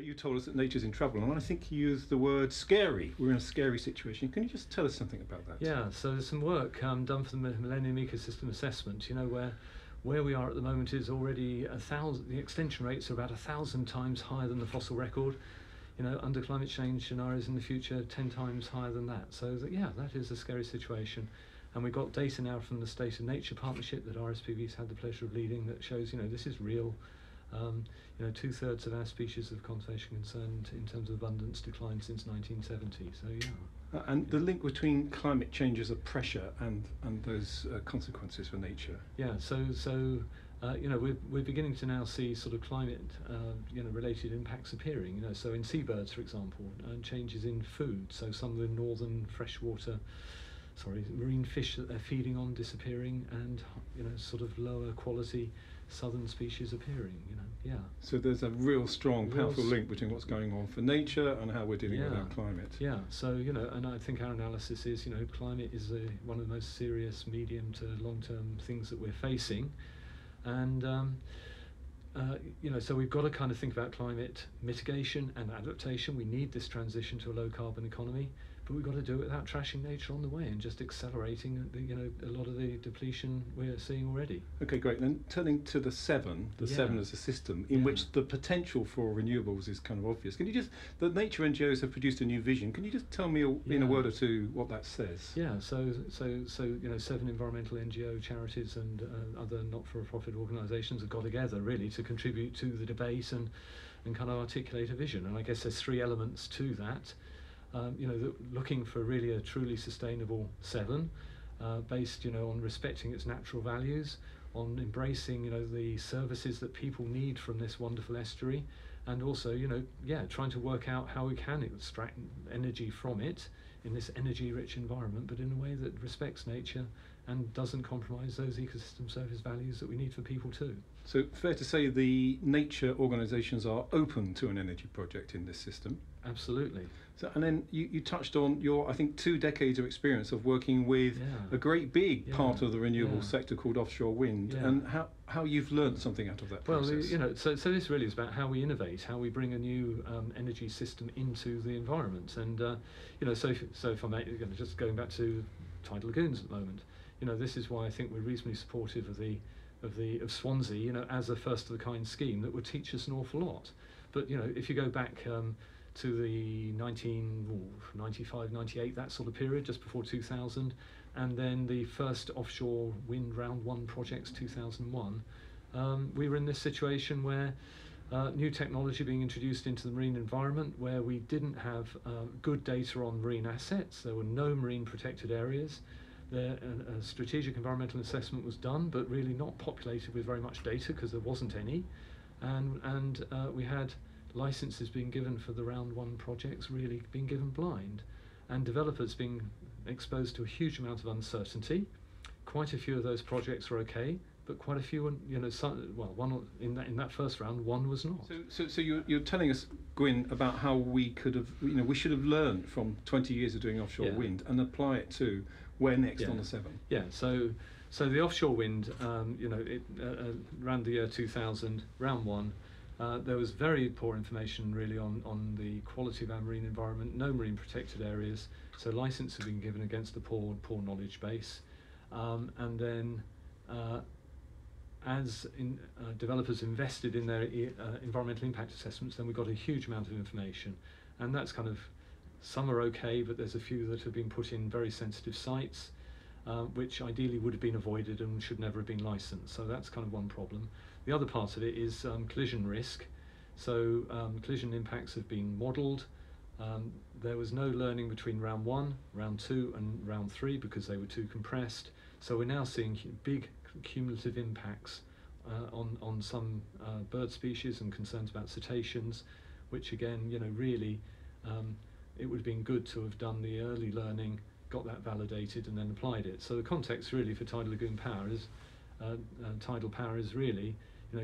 you told us that nature's in trouble, and I think you used the word scary. We're in a scary situation. Can you just tell us something about that? Yeah, so there's some work done for the Millennium Ecosystem Assessment, where we are at the moment is already the extinction rates are about 1,000 times higher than the fossil record. Under climate change scenarios in the future, 10 times higher than that. So that is a scary situation. And we've got data now from the State of Nature Partnership that RSPB's had the pleasure of leading that shows, this is real. 2/3 of our species of conservation concerned in terms of abundance declined since 1970. So and the link between climate change as a pressure and those consequences for nature. Yeah. We're beginning to now see sort of climate related impacts appearing. So in seabirds, for example, changes in food. So some of the northern marine fish that they're feeding on disappearing, and sort of lower quality southern species appearing. So there's a real strong, powerful link between what's going on for nature and how we're dealing with our climate. Yeah. So and I think our analysis is climate is one of the most serious medium to long-term things that we're facing, and so we've got to kind of think about climate mitigation and adaptation. We need this transition to a low-carbon economy, but we've got to do it without trashing nature on the way and just accelerating a lot of the depletion we're seeing already. Okay, great. Then turning to the Severn as a system in which the potential for renewables is kind of obvious. Can you just, the nature NGOs have produced a new vision. Can you just tell me in a word or two what that says? Yeah. So Severn environmental NGO charities and other not-for-profit organisations have got together really to contribute to the debate and kind of articulate a vision. And I guess there's three elements to that. Looking for really a truly sustainable Severn, based, on respecting its natural values, on embracing, the services that people need from this wonderful estuary, and also, trying to work out how we can extract energy from it in this energy-rich environment, but in a way that respects nature and doesn't compromise those ecosystem service values that we need for people too. So fair to say the nature organisations are open to an energy project in this system? Absolutely. So, and then you touched on your, I think, 2 decades of experience of working with a great big part of the renewable sector called offshore wind, and how you've learned something out of that process. Well, so this really is about how we innovate, how we bring a new energy system into the environment, and so if I may, just going back to tidal lagoons at the moment, this is why I think we're reasonably supportive of Swansea, as a first of the kind scheme that would teach us an awful lot. But if you go back to the 1995, 98, that sort of period, just before 2000, and then the first offshore wind round 1 projects, 2001, we were in this situation where new technology being introduced into the marine environment, where we didn't have good data on marine assets. There were no marine protected areas. A strategic environmental assessment was done, but really not populated with very much data because there wasn't any, and we had licenses being given for the round 1 projects really being given blind, and developers being exposed to a huge amount of uncertainty. Quite a few of those projects were okay, but quite a few, one in that first round, one was not. So you're telling us, Gwyn, about how we could have, we should have learned from 20 years of doing offshore wind and apply it to where next on the Severn. Yeah. So the offshore wind, around the year 2000, round 1. There was very poor information really on the quality of our marine environment, no marine protected areas, so license had been given against a poor knowledge base, and then as developers invested in their environmental impact assessments, then we got a huge amount of information, and that's kind of, some are okay, but there's a few that have been put in very sensitive sites, which ideally would have been avoided and should never have been licensed. So that's kind of one problem. The other part of it is collision risk. So collision impacts have been modelled. There was no learning between round 1, round 2 and round 3 because they were too compressed. So we're now seeing big cumulative impacts on some bird species and concerns about cetaceans, which again, really, it would have been good to have done the early learning, got that validated and then applied it. So the context really for tidal lagoon power is, tidal power is really,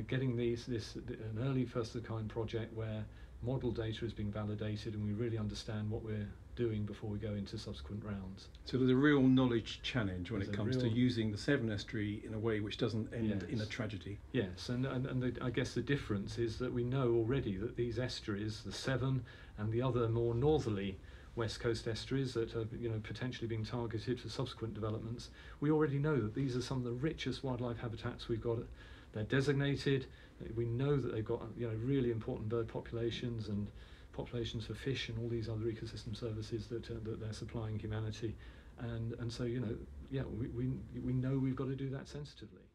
getting an early first of the kind project where model data is being validated and we really understand what we're doing before we go into subsequent rounds. So there's a real knowledge challenge when There's it a comes to real- using the Severn Estuary in a way which doesn't end in a Yes. tragedy. Yes, I guess the difference is that we know already that these estuaries, the Severn and the other more northerly west coast estuaries that are potentially being targeted for subsequent developments, we already know that these are some of the richest wildlife habitats we've got. They're designated. We know that they've got really important bird populations and populations for fish and all these other ecosystem services that they're supplying humanity, and so we know we've got to do that sensitively.